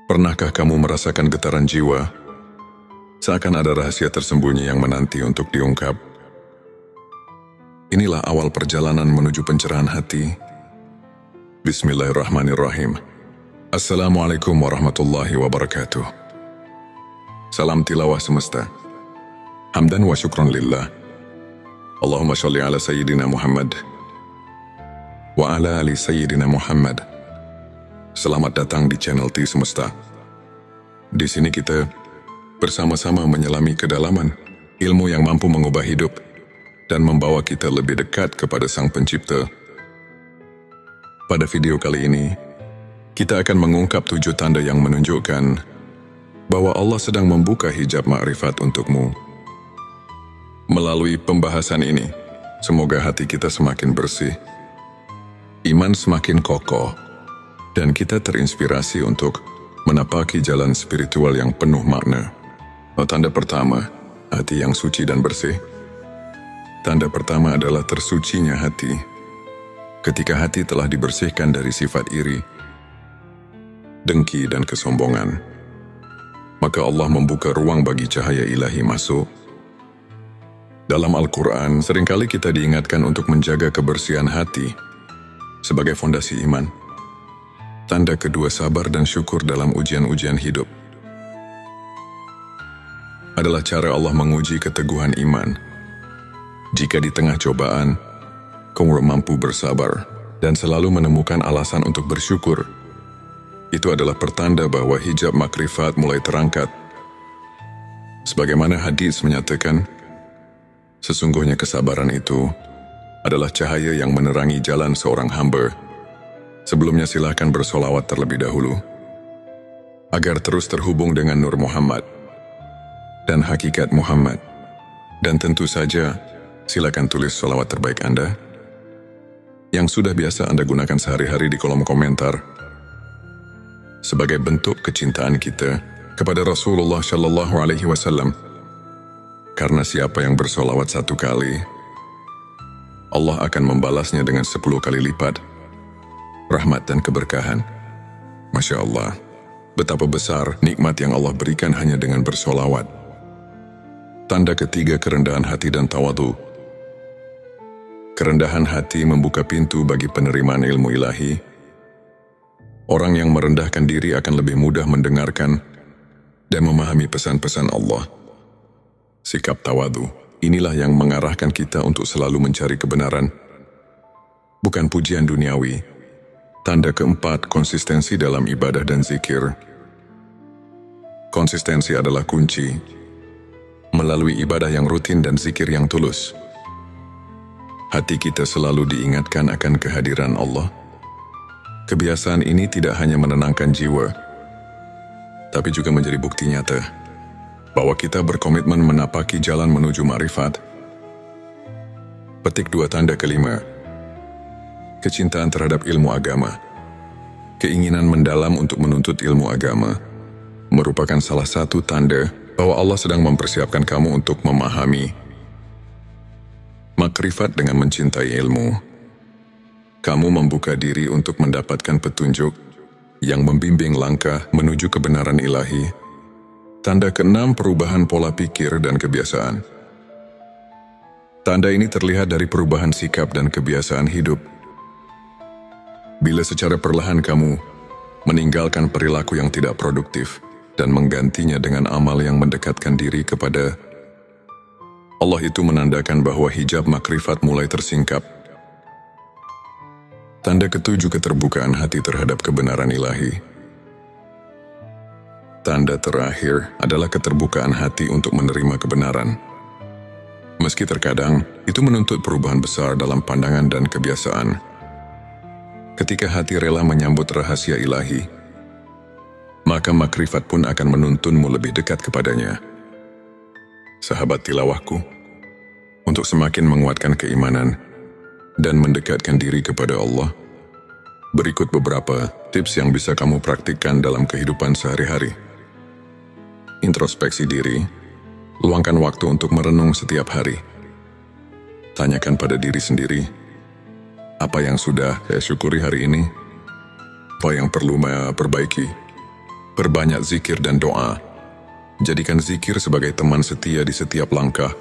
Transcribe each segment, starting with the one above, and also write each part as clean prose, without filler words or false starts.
Pernahkah kamu merasakan getaran jiwa? Seakan ada rahasia tersembunyi yang menanti untuk diungkap. Inilah awal perjalanan menuju pencerahan hati. Bismillahirrahmanirrahim. Assalamualaikum warahmatullahi wabarakatuh. Salam tilawah semesta. Hamdan wa syukran lillah. Allahumma sholli ala Sayyidina Muhammad wa ala ali Sayyidina Muhammad. Selamat datang di channel T Semesta. Di sini kita bersama-sama menyelami kedalaman ilmu yang mampu mengubah hidup dan membawa kita lebih dekat kepada Sang Pencipta. Pada video kali ini, kita akan mengungkap 7 tanda yang menunjukkan bahwa Allah sedang membuka hijab makrifat untukmu. Melalui pembahasan ini, semoga hati kita semakin bersih, iman semakin kokoh, dan kita terinspirasi untuk menapaki jalan spiritual yang penuh makna. Tanda pertama, hati yang suci dan bersih. Tanda pertama adalah tersucinya hati. Ketika hati telah dibersihkan dari sifat iri, dengki dan kesombongan, maka Allah membuka ruang bagi cahaya ilahi masuk. Dalam Al-Quran, seringkali kita diingatkan untuk menjaga kebersihan hati sebagai fondasi iman. Tanda kedua sabar dan syukur dalam ujian-ujian hidup adalah cara Allah menguji keteguhan iman. Jika di tengah cobaan, kamu mampu bersabar dan selalu menemukan alasan untuk bersyukur, itu adalah pertanda bahwa hijab makrifat mulai terangkat. Sebagaimana hadis menyatakan, sesungguhnya kesabaran itu adalah cahaya yang menerangi jalan seorang hamba. Sebelumnya silakan bersolawat terlebih dahulu, agar terus terhubung dengan Nur Muhammad dan hakikat Muhammad. Dan tentu saja, silakan tulis solawat terbaik Anda, yang sudah biasa Anda gunakan sehari-hari di kolom komentar, sebagai bentuk kecintaan kita kepada Rasulullah Shallallahu Alaihi Wasallam. Karena siapa yang bersolawat 1 kali, Allah akan membalasnya dengan 10 kali lipat rahmat dan keberkahan. Masya Allah, betapa besar nikmat yang Allah berikan hanya dengan bersolawat. Tanda ketiga, kerendahan hati dan tawadu. Kerendahan hati membuka pintu bagi penerimaan ilmu ilahi. Orang yang merendahkan diri akan lebih mudah mendengarkan dan memahami pesan-pesan Allah. Sikap tawadu, inilah yang mengarahkan kita untuk selalu mencari kebenaran, bukan pujian duniawi. Tanda keempat, konsistensi dalam ibadah dan zikir. Konsistensi adalah kunci. Melalui ibadah yang rutin dan zikir yang tulus, hati kita selalu diingatkan akan kehadiran Allah. Kebiasaan ini tidak hanya menenangkan jiwa, tapi juga menjadi bukti nyata bahwa kita berkomitmen menapaki jalan menuju makrifat. Petik 2, tanda kelima, kecintaan terhadap ilmu agama. Keinginan mendalam untuk menuntut ilmu agama merupakan salah satu tanda bahwa Allah sedang mempersiapkan kamu untuk memahami makrifat. Dengan mencintai ilmu, kamu membuka diri untuk mendapatkan petunjuk yang membimbing langkah menuju kebenaran ilahi. Tanda keenam, perubahan pola pikir dan kebiasaan. Tanda ini terlihat dari perubahan sikap dan kebiasaan hidup. Bila secara perlahan kamu meninggalkan perilaku yang tidak produktif dan menggantinya dengan amal yang mendekatkan diri kepada Allah, itu menandakan bahwa hijab makrifat mulai tersingkap. Tanda ketujuh, keterbukaan hati terhadap kebenaran ilahi. Tanda terakhir adalah keterbukaan hati untuk menerima kebenaran. Meski terkadang itu menuntut perubahan besar dalam pandangan dan kebiasaan. Ketika hati rela menyambut rahasia ilahi, maka makrifat pun akan menuntunmu lebih dekat kepadanya. Sahabat tilawahku, untuk semakin menguatkan keimanan dan mendekatkan diri kepada Allah, berikut beberapa tips yang bisa kamu praktikkan dalam kehidupan sehari-hari. Introspeksi diri. Luangkan waktu untuk merenung setiap hari. Tanyakan pada diri sendiri, apa yang sudah saya syukuri hari ini? Apa yang perlu saya perbaiki? Perbanyak zikir dan doa. Jadikan zikir sebagai teman setia di setiap langkah.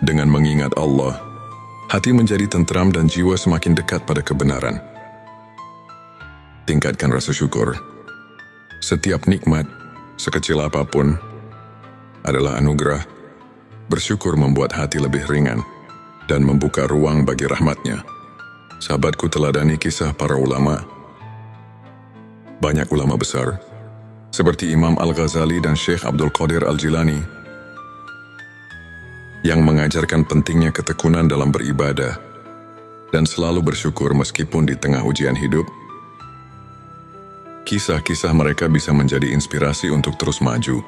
Dengan mengingat Allah, hati menjadi tentram dan jiwa semakin dekat pada kebenaran. Tingkatkan rasa syukur. Setiap nikmat, sekecil apapun, adalah anugerah. Bersyukur membuat hati lebih ringan dan membuka ruang bagi rahmatnya. Sahabatku, teladani kisah para ulama. Banyak ulama besar, seperti Imam Al-Ghazali dan Syekh Abdul Qadir Al-Jilani, yang mengajarkan pentingnya ketekunan dalam beribadah dan selalu bersyukur meskipun di tengah ujian hidup. Kisah-kisah mereka bisa menjadi inspirasi untuk terus maju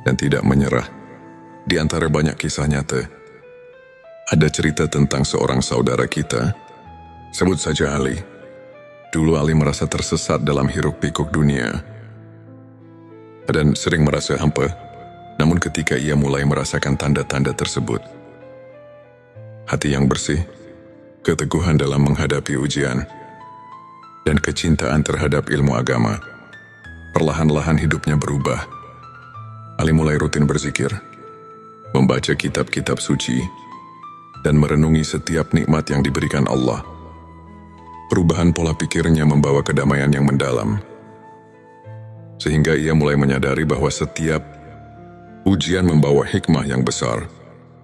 dan tidak menyerah. Di antara banyak kisah nyata, ada cerita tentang seorang saudara kita, sebut saja Ali. Dulu Ali merasa tersesat dalam hiruk-pikuk dunia dan sering merasa hampa. Namun ketika ia mulai merasakan tanda-tanda tersebut, hati yang bersih, keteguhan dalam menghadapi ujian, dan kecintaan terhadap ilmu agama, perlahan-lahan hidupnya berubah. Ali mulai rutin berzikir, membaca kitab-kitab suci, dan merenungi setiap nikmat yang diberikan Allah. Perubahan pola pikirnya membawa kedamaian yang mendalam, sehingga ia mulai menyadari bahwa setiap ujian membawa hikmah yang besar.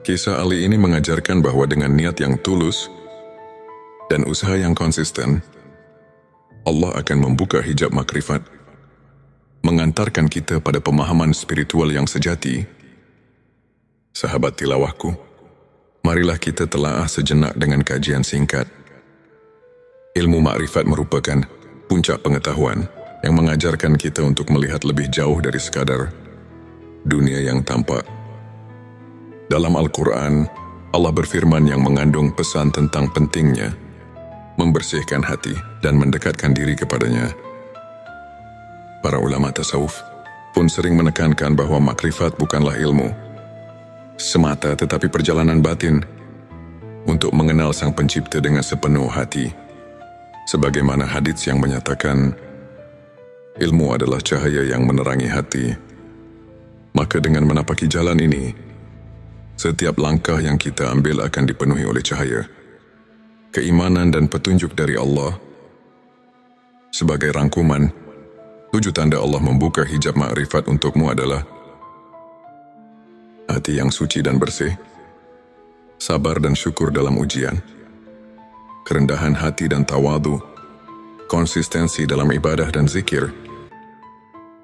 Kisah Ali ini mengajarkan bahwa dengan niat yang tulus dan usaha yang konsisten, Allah akan membuka hijab makrifat, mengantarkan kita pada pemahaman spiritual yang sejati. Sahabat tilawahku, marilah kita telaah sejenak dengan kajian singkat. Ilmu makrifat merupakan puncak pengetahuan yang mengajarkan kita untuk melihat lebih jauh dari sekadar dunia yang tampak. Dalam Al-Quran, Allah berfirman yang mengandung pesan tentang pentingnya membersihkan hati dan mendekatkan diri kepadanya. Para ulama tasawuf pun sering menekankan bahwa makrifat bukanlah ilmu semata, tetapi perjalanan batin untuk mengenal Sang Pencipta dengan sepenuh hati. Sebagaimana hadits yang menyatakan, ilmu adalah cahaya yang menerangi hati. Maka dengan menapaki jalan ini, setiap langkah yang kita ambil akan dipenuhi oleh cahaya, keimanan dan petunjuk dari Allah. Sebagai rangkuman, 7 tanda Allah membuka hijab makrifat untukmu adalah hati yang suci dan bersih, sabar dan syukur dalam ujian, kerendahan hati dan tawadu, konsistensi dalam ibadah dan zikir,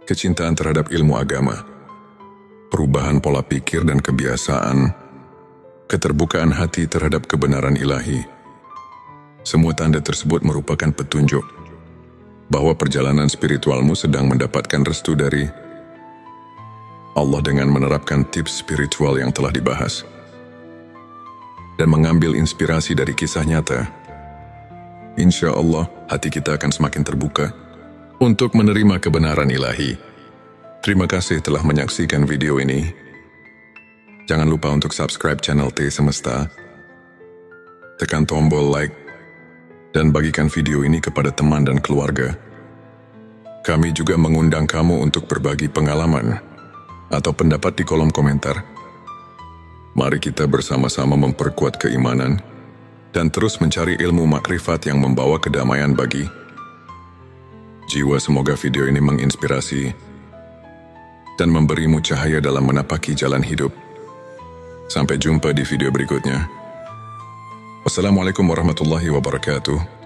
kecintaan terhadap ilmu agama, perubahan pola pikir dan kebiasaan, keterbukaan hati terhadap kebenaran ilahi. Semua tanda tersebut merupakan petunjuk bahwa perjalanan spiritualmu sedang mendapatkan restu dari Allah dengan menerapkan tips spiritual yang telah dibahas dan mengambil inspirasi dari kisah nyata. Insya Allah, hati kita akan semakin terbuka untuk menerima kebenaran ilahi. Terima kasih telah menyaksikan video ini. Jangan lupa untuk subscribe channel T Semesta, tekan tombol like, dan bagikan video ini kepada teman dan keluarga. Kami juga mengundang kamu untuk berbagi pengalaman atau pendapat di kolom komentar. Mari kita bersama-sama memperkuat keimanan dan terus mencari ilmu makrifat yang membawa kedamaian bagi jiwa. Semoga video ini menginspirasi dan memberimu cahaya dalam menapaki jalan hidup. Sampai jumpa di video berikutnya. Wassalamualaikum warahmatullahi wabarakatuh.